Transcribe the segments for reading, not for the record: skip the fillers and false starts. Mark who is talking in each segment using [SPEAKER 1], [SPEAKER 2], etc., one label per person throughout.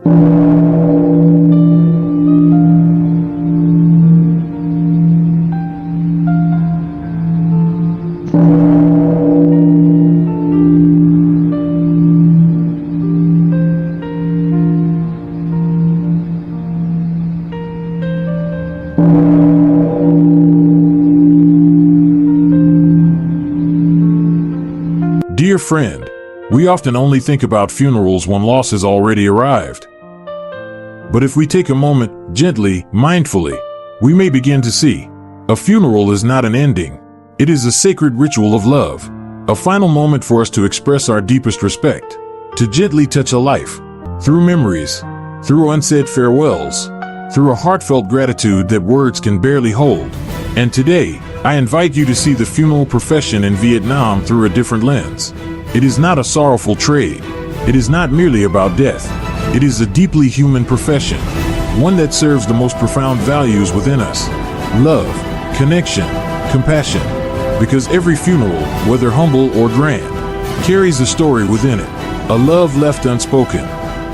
[SPEAKER 1] Dear friend, we often only think about funerals when loss has already arrived. But if we take a moment, gently, mindfully, we may begin to see a funeral is not an ending. It is a sacred ritual of love, a final moment for us to express our deepest respect, to gently touch a life, through memories, through unsaid farewells, through a heartfelt gratitude that words can barely hold. And today, I invite you to see the funeral profession in Vietnam through a different lens. It is not a sorrowful trade. It is not merely about death. It is a deeply human profession, one that serves the most profound values within us: love, connection, compassion. Because every funeral, whether humble or grand, carries a story within it, a love left unspoken,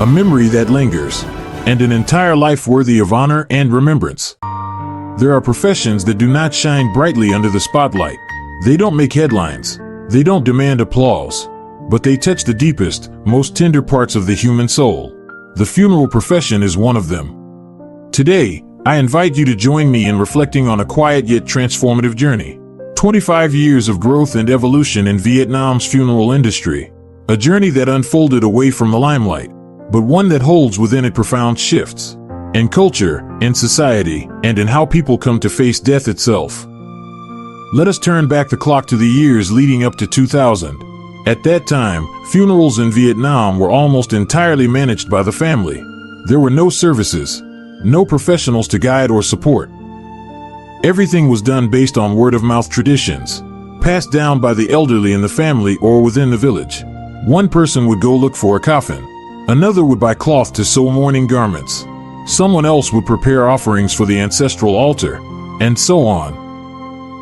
[SPEAKER 1] a memory that lingers, and an entire life worthy of honor and remembrance. There are professions that do not shine brightly under the spotlight. They don't make headlines. They don't demand applause. But they touch the deepest, most tender parts of the human soul. The funeral profession is one of them. Today, I invite you to join me in reflecting on a quiet yet transformative journey. 25 years of growth and evolution in Vietnam's funeral industry. A journey that unfolded away from the limelight, but one that holds within it profound shifts. In culture, in society, and in how people come to face death itself. Let us turn back the clock to the years leading up to 2000. At that time, funerals in Vietnam were almost entirely managed by the family. There were no services, no professionals to guide or support. Everything was done based on word-of-mouth traditions, passed down by the elderly in the family or within the village. One person would go look for a coffin. Another would buy cloth to sew mourning garments. Someone else would prepare offerings for the ancestral altar, and so on.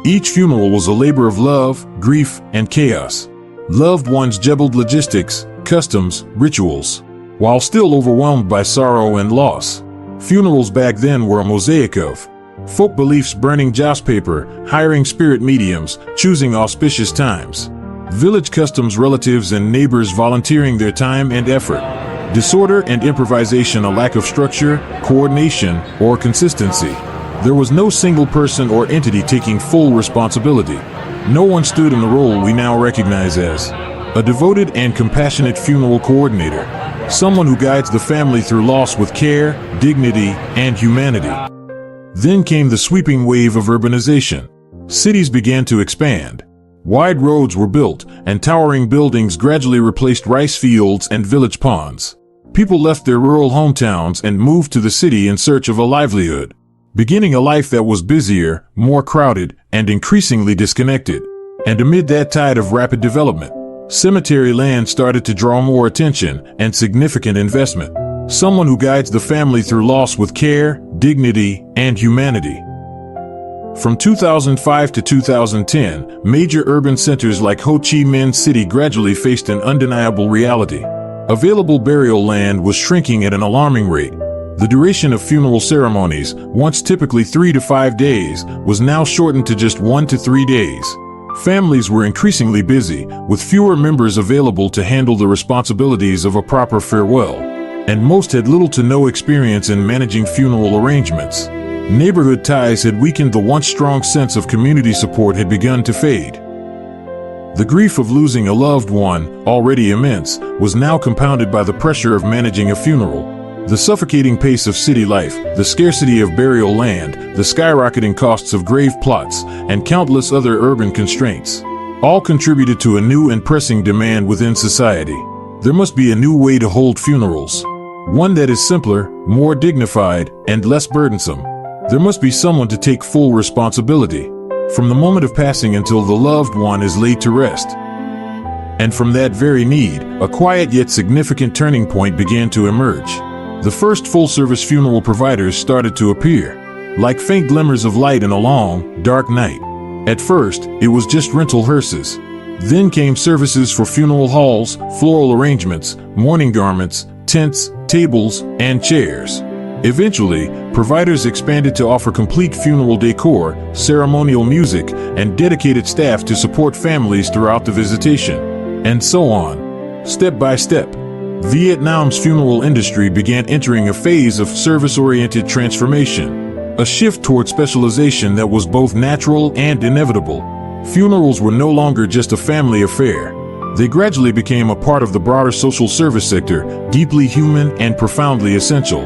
[SPEAKER 1] Each funeral was a labor of love, grief, and chaos. Loved ones juggled logistics, customs, rituals, while still overwhelmed by sorrow and loss. Funerals back then were a mosaic of folk beliefs: burning joss paper, hiring spirit mediums, choosing auspicious times. Village customs: relatives and neighbors volunteering their time and effort. Disorder and improvisation: a lack of structure, coordination, or consistency. There was no single person or entity taking full responsibility. No one stood in the role we now recognize as a devoted and compassionate funeral coordinator, someone who guides the family through loss with care, dignity, and humanity. Then came the sweeping wave of urbanization. Cities began to expand. Wide roads were built, and towering buildings gradually replaced rice fields and village ponds. People left their rural hometowns and moved to the city in search of a livelihood, beginning a life that was busier, more crowded, and increasingly disconnected. And amid that tide of rapid development, cemetery land started to draw more attention and significant investment. Someone who guides the family through loss with care, dignity, and humanity. From 2005 to 2010, major urban centers like Ho Chi Minh City gradually faced an undeniable reality. Available burial land was shrinking at an alarming rate. The duration of funeral ceremonies, once typically 3 to 5 days, was now shortened to just 1 to 3 days. Families were increasingly busy, with fewer members available to handle the responsibilities of a proper farewell, and most had little to no experience in managing funeral arrangements. Neighborhood ties had weakened. The once strong sense of community support had begun to fade. The grief of losing a loved one, already immense, was now compounded by the pressure of managing a funeral. The suffocating pace of city life, the scarcity of burial land, the skyrocketing costs of grave plots, and countless other urban constraints, all contributed to a new and pressing demand within society. There must be a new way to hold funerals. One that is simpler, more dignified, and less burdensome. There must be someone to take full responsibility, from the moment of passing until the loved one is laid to rest. And from that very need, a quiet yet significant turning point began to emerge. The first full-service funeral providers started to appear, like faint glimmers of light in a long, dark night. At first, it was just rental hearses. Then came services for funeral halls, floral arrangements, mourning garments, tents, tables, and chairs. Eventually, providers expanded to offer complete funeral decor, ceremonial music, and dedicated staff to support families throughout the visitation. And so on. Step by step, Vietnam's funeral industry began entering a phase of service-oriented transformation, a shift toward specialization that was both natural and inevitable. Funerals were no longer just a family affair. They gradually became a part of the broader social service sector, deeply human and profoundly essential.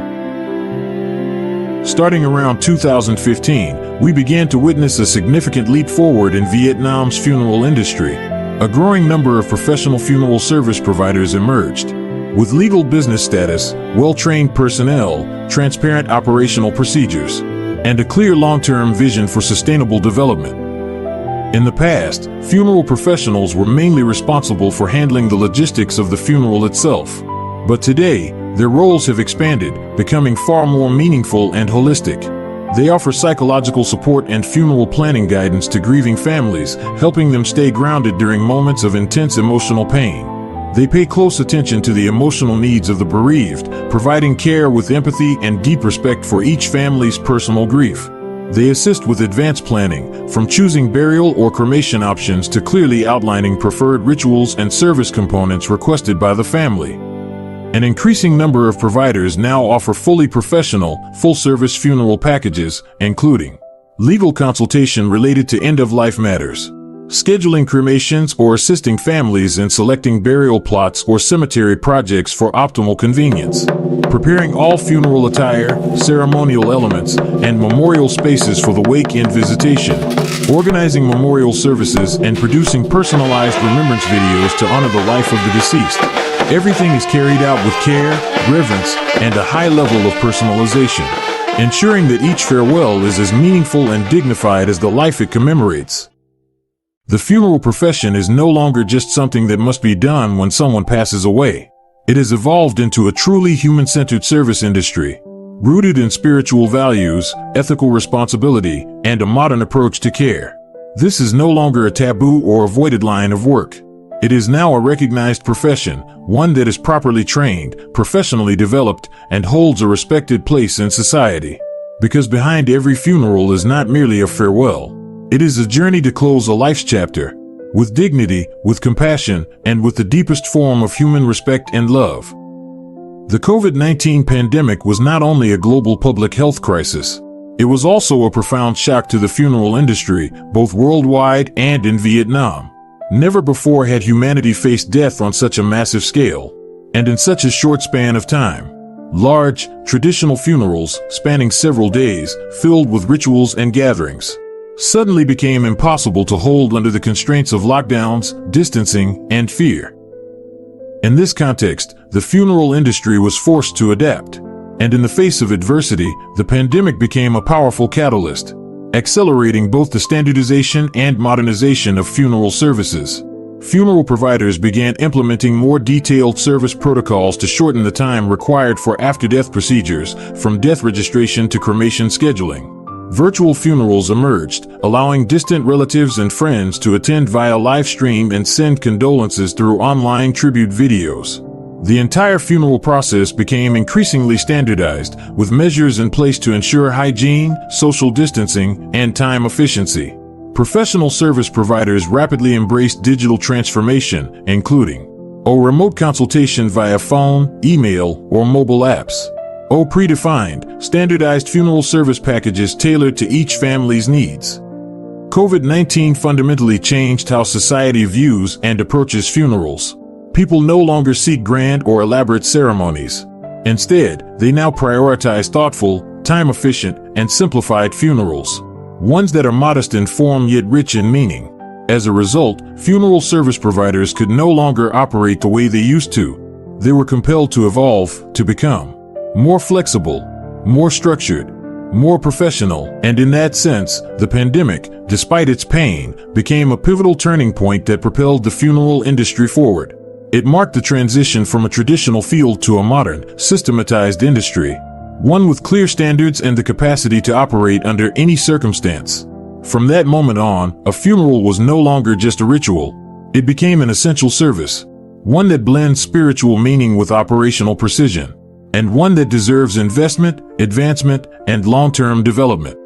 [SPEAKER 1] Starting around 2015, we began to witness a significant leap forward in Vietnam's funeral industry. A growing number of professional funeral service providers emerged. With legal business status, well-trained personnel, transparent operational procedures, and a clear long-term vision for sustainable development. In the past, funeral professionals were mainly responsible for handling the logistics of the funeral itself. But today, their roles have expanded, becoming far more meaningful and holistic. They offer psychological support and funeral planning guidance to grieving families, helping them stay grounded during moments of intense emotional pain. They pay close attention to the emotional needs of the bereaved, providing care with empathy and deep respect for each family's personal grief. They assist with advanced planning, from choosing burial or cremation options to clearly outlining preferred rituals and service components requested by the family. An increasing number of providers now offer fully professional, full-service funeral packages, including legal consultation related to end-of-life matters, scheduling cremations or assisting families in selecting burial plots or cemetery projects for optimal convenience, preparing all funeral attire, ceremonial elements, and memorial spaces for the wake and visitation, organizing memorial services and producing personalized remembrance videos to honor the life of the deceased. Everything is carried out with care, reverence, and a high level of personalization, ensuring that each farewell is as meaningful and dignified as the life it commemorates. The funeral profession is no longer just something that must be done when someone passes away. It has evolved into a truly human-centered service industry, rooted in spiritual values, ethical responsibility, and a modern approach to care. This is no longer a taboo or avoided line of work. It is now a recognized profession, one that is properly trained, professionally developed, and holds a respected place in society. Because behind every funeral is not merely a farewell. It is a journey to close a life's chapter, with dignity, with compassion, and with the deepest form of human respect and love. The COVID-19 pandemic was not only a global public health crisis, it was also a profound shock to the funeral industry, both worldwide and in Vietnam. Never before had humanity faced death on such a massive scale, and in such a short span of time. Large, traditional funerals, spanning several days, filled with rituals and gatherings, suddenly became impossible to hold under the constraints of lockdowns, distancing, and fear. In this context, the funeral industry was forced to adapt, and in the face of adversity, the pandemic became a powerful catalyst, accelerating both the standardization and modernization of funeral services. Funeral providers began implementing more detailed service protocols to shorten the time required for after-death procedures, from death registration to cremation scheduling. Virtual funerals emerged, allowing distant relatives and friends to attend via live stream and send condolences through online tribute videos. The entire funeral process became increasingly standardized, with measures in place to ensure hygiene, social distancing, and time efficiency. Professional service providers rapidly embraced digital transformation, including remote consultation via phone, email, or mobile apps. Predefined, standardized funeral service packages tailored to each family's needs. COVID-19 fundamentally changed how society views and approaches funerals. People no longer seek grand or elaborate ceremonies. Instead, they now prioritize thoughtful, time-efficient, and simplified funerals. Ones that are modest in form yet rich in meaning. As a result, funeral service providers could no longer operate the way they used to. They were compelled to evolve, to become more flexible, more structured, more professional, and in that sense, the pandemic, despite its pain, became a pivotal turning point that propelled the funeral industry forward. It marked the transition from a traditional field to a modern, systematized industry, one with clear standards and the capacity to operate under any circumstance. From that moment on, a funeral was no longer just a ritual. It became an essential service, one that blends spiritual meaning with operational precision. and one that deserves investment, advancement, and long-term development.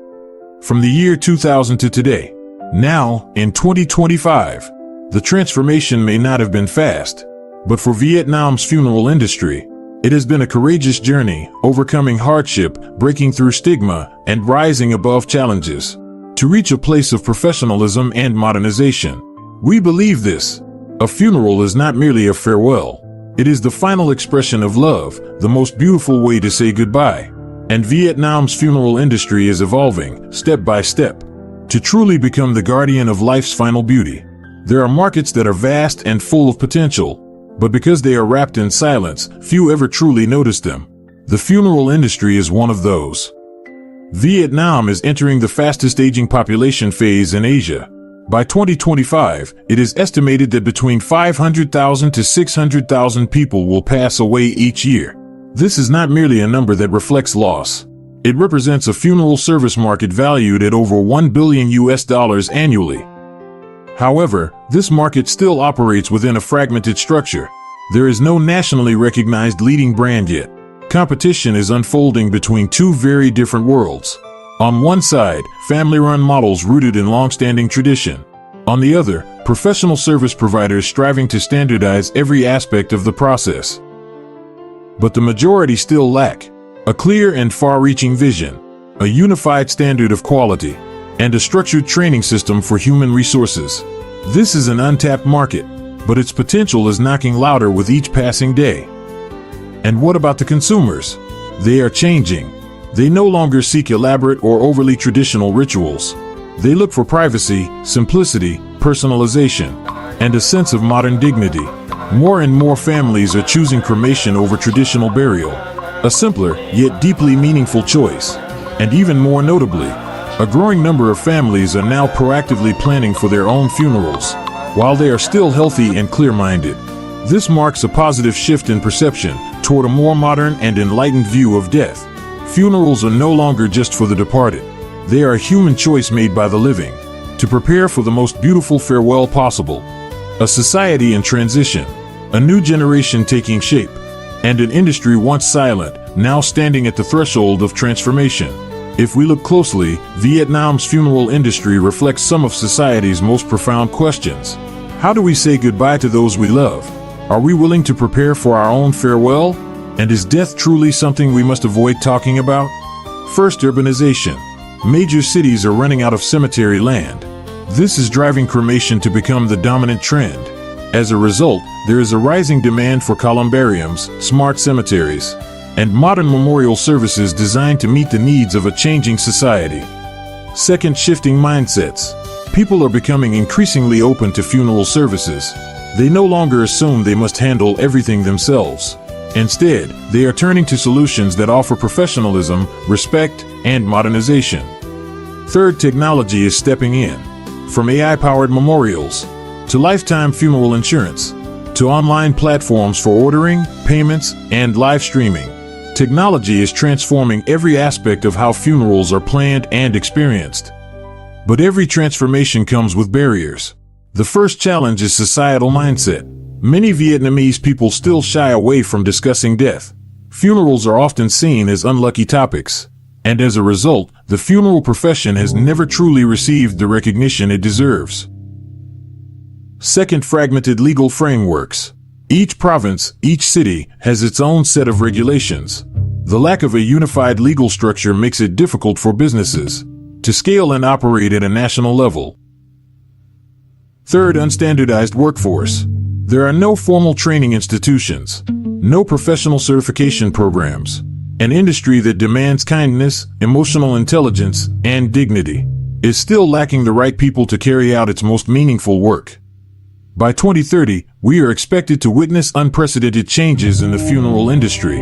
[SPEAKER 1] From the year 2000 to today, now, in 2025, the transformation may not have been fast, but for Vietnam's funeral industry, it has been a courageous journey, overcoming hardship, breaking through stigma, and rising above challenges to reach a place of professionalism and modernization. We believe this. A funeral is not merely a farewell. It is the final expression of love, the most beautiful way to say goodbye. And Vietnam's funeral industry is evolving, step by step, to truly become the guardian of life's final beauty. There are markets that are vast and full of potential, but because they are wrapped in silence, few ever truly notice them. The funeral industry is one of those. Vietnam is entering the fastest aging population phase in Asia. By 2025, it is estimated that between 500,000 to 600,000 people will pass away each year. This is not merely a number that reflects loss. It represents a funeral service market valued at over $1 billion annually. However, this market still operates within a fragmented structure. There is no nationally recognized leading brand yet. Competition is unfolding between two very different worlds. On one side, family-run models rooted in long-standing tradition. On the other, professional service providers striving to standardize every aspect of the process. But the majority still lack a clear and far-reaching vision, a unified standard of quality, and a structured training system for human resources. This is an untapped market, but its potential is knocking louder with each passing day. And what about the consumers? They are changing. They no longer seek elaborate or overly traditional rituals. They look for privacy, simplicity, personalization, and a sense of modern dignity. More and more families are choosing cremation over traditional burial, a simpler yet deeply meaningful choice. And even more notably, a growing number of families are now proactively planning for their own funerals, while they are still healthy and clear-minded. This marks a positive shift in perception toward a more modern and enlightened view of death. Funerals are no longer just for the departed. They are a human choice made by the living, to prepare for the most beautiful farewell possible. A society in transition, a new generation taking shape, and an industry once silent, now standing at the threshold of transformation. If we look closely, Vietnam's funeral industry reflects some of society's most profound questions. How do we say goodbye to those we love? Are we willing to prepare for our own farewell? And is death truly something we must avoid talking about? First, urbanization. Major cities are running out of cemetery land. This is driving cremation to become the dominant trend. As a result, there is a rising demand for columbariums, smart cemeteries, and modern memorial services designed to meet the needs of a changing society. Second, shifting mindsets. People are becoming increasingly open to funeral services. They no longer assume they must handle everything themselves. Instead, they are turning to solutions that offer professionalism, respect, and modernization. Third, technology is stepping in. From AI-powered memorials, to lifetime funeral insurance, to online platforms for ordering, payments, and live streaming, technology is transforming every aspect of how funerals are planned and experienced. But every transformation comes with barriers. The first challenge is societal mindset. Many Vietnamese people still shy away from discussing death. Funerals are often seen as unlucky topics, and as a result, the funeral profession has never truly received the recognition it deserves. Second, fragmented legal frameworks. Each province, each city, has its own set of regulations. The lack of a unified legal structure makes it difficult for businesses to scale and operate at a national level. Third, unstandardized workforce. There are no formal training institutions, no professional certification programs. An industry that demands kindness, emotional intelligence, and dignity is still lacking the right people to carry out its most meaningful work. By 2030, we are expected to witness unprecedented changes in the funeral industry.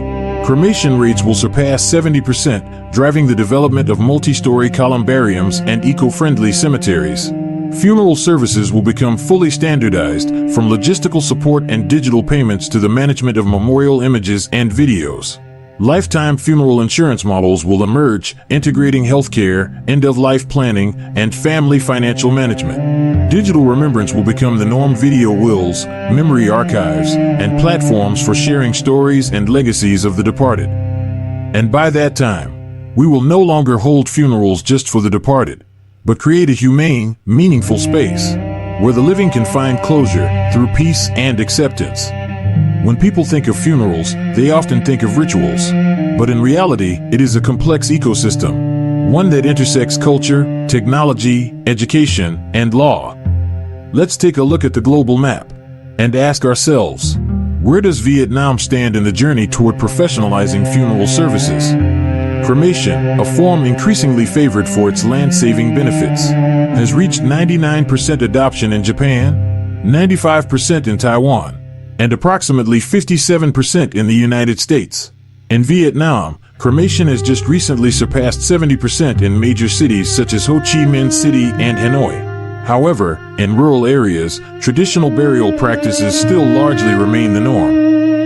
[SPEAKER 1] Cremation rates will surpass 70%, driving the development of multi-story columbariums and eco-friendly cemeteries. Funeral services will become fully standardized, from logistical support and digital payments to the management of memorial images and videos. Lifetime funeral insurance models will emerge, integrating healthcare, end-of-life planning, and family financial management. Digital remembrance will become the norm. Video wills, memory archives, and platforms for sharing stories and legacies of the departed. And by that time, we will no longer hold funerals just for the departed, but create a humane, meaningful space where the living can find closure through peace and acceptance. When people think of funerals, they often think of rituals, but in reality, it is a complex ecosystem, one that intersects culture, technology, education, and law. Let's take a look at the global map and ask ourselves, where does Vietnam stand in the journey toward professionalizing funeral services? Cremation, a form increasingly favored for its land-saving benefits, has reached 99% adoption in Japan, 95% in Taiwan, and approximately 57% in the United States. In Vietnam, cremation has just recently surpassed 70% in major cities such as Ho Chi Minh City and Hanoi. However, in rural areas, traditional burial practices still largely remain the norm.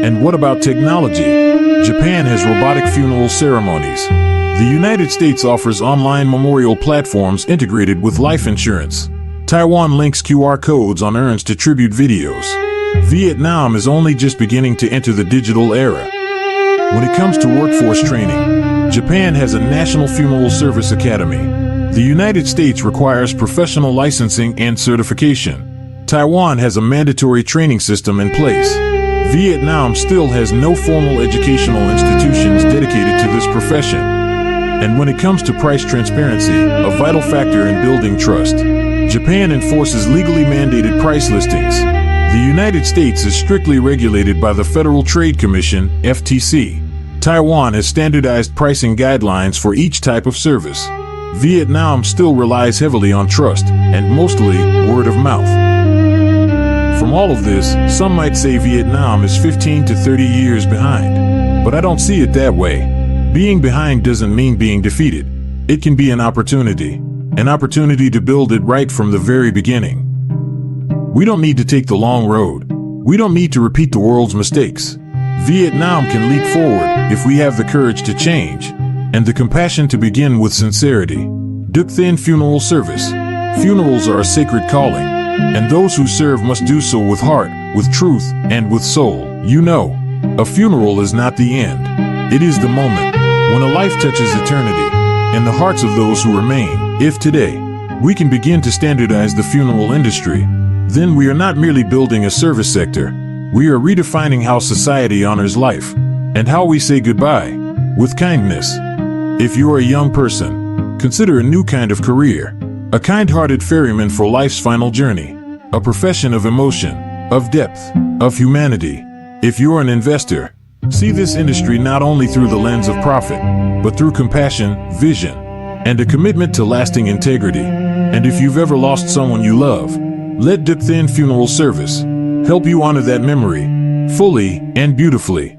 [SPEAKER 1] And what about technology? Japan has robotic funeral ceremonies. The United States offers online memorial platforms integrated with life insurance. Taiwan links QR codes on urns to tribute videos. Vietnam is only just beginning to enter the digital era. When it comes to workforce training, Japan has a National Funeral Service Academy. The United States requires professional licensing and certification. Taiwan has a mandatory training system in place. Vietnam still has no formal educational institutions dedicated to this profession. And when it comes to price transparency, a vital factor in building trust, Japan enforces legally mandated price listings. The United States is strictly regulated by the Federal Trade Commission, FTC. Taiwan has standardized pricing guidelines for each type of service. Vietnam still relies heavily on trust, and mostly word of mouth. From all of this, some might say Vietnam is 15 to 30 years behind. But I don't see it that way. Being behind doesn't mean being defeated. It can be an opportunity to build it right from the very beginning. We don't need to take the long road. We don't need to repeat the world's mistakes. Vietnam can leap forward if we have the courage to change and the compassion to begin with sincerity. Duc Thien Funeral Service. Funerals are a sacred calling, and those who serve must do so with heart, with truth, and with soul. You know, a funeral is not the end. It is the moment when a life touches eternity in the hearts of those who remain. If today we can begin to standardize the funeral industry, then we are not merely building a service sector. We are redefining how society honors life and how we say goodbye with kindness. If you are a young person, consider a new kind of career, a kind-hearted ferryman for life's final journey, a profession of emotion, of depth, of humanity. If you are an investor, see this industry not only through the lens of profit, but through compassion, vision, and a commitment to lasting integrity. And if you've ever lost someone you love, let Duc Thien Funeral Service help you honor that memory fully and beautifully.